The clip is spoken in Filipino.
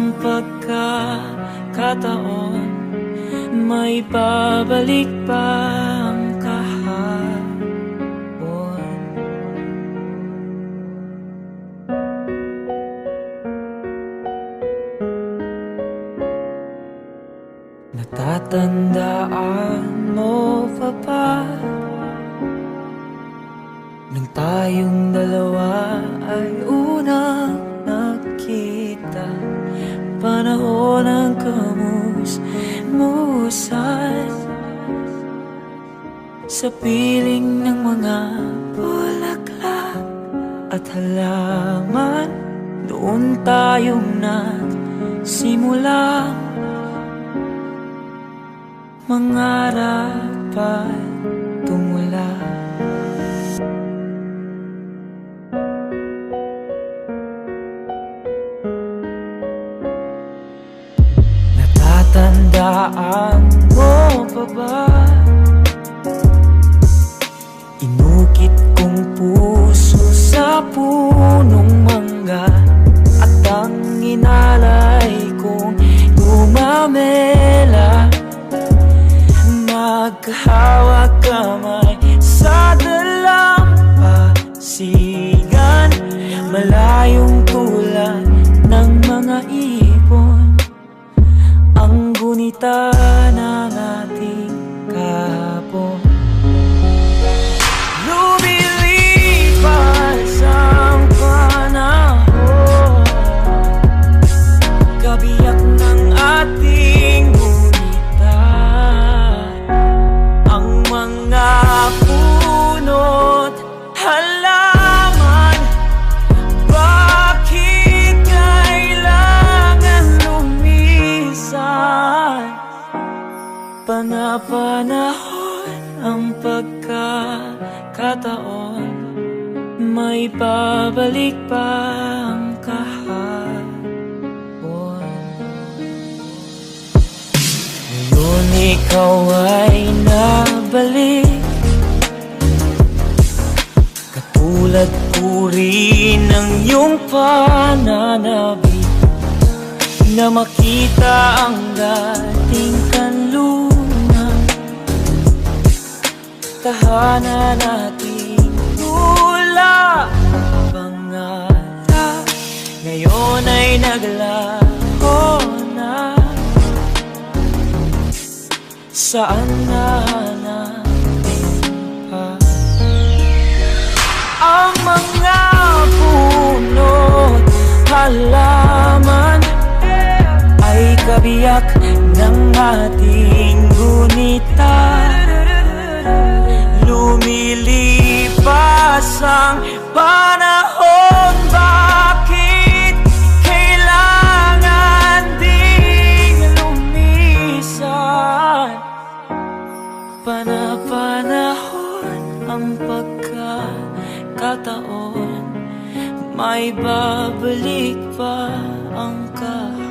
ang pagkakataon, may babalik pa ang kahapon. Natatandaan mo pa ba nung tayong dalawa ay unang nakita? Panahon ng kamus-musan sa piling ng mga bulaklak at halaman. Doon tayong nagsimula mangarap at tumula. Natatandaan mo pa ba? Inukit kong puso sa punong mangga, at ang inalay kong gumamela. Magkahawak kamay sa dalampasigan, malayong tulad ng mga ibon, ang gunita ng ating kahapon. Lumilipas ang panahon, kabiyak ng ating gunita, ang mga puno't halaman. Bakit kailangan lumisan? Panapanahon ang pagkakataon, may babalik pa ang kahapon. Ngayon ikaw ay nabalik, katulad ko rin ng iyong pananabik, na makita ang dating kanlunan, tahanan nating tula. Pangarap ngayon ay naglaho na, saan nahanapin pa ang mga puno't halaman? Ay kabiyak ng ating gunita, lumilipas ang panahon. Bakit kailangan ding lumisan? Panapanahon ang pagkakataon, may babalik pa ang kahapon.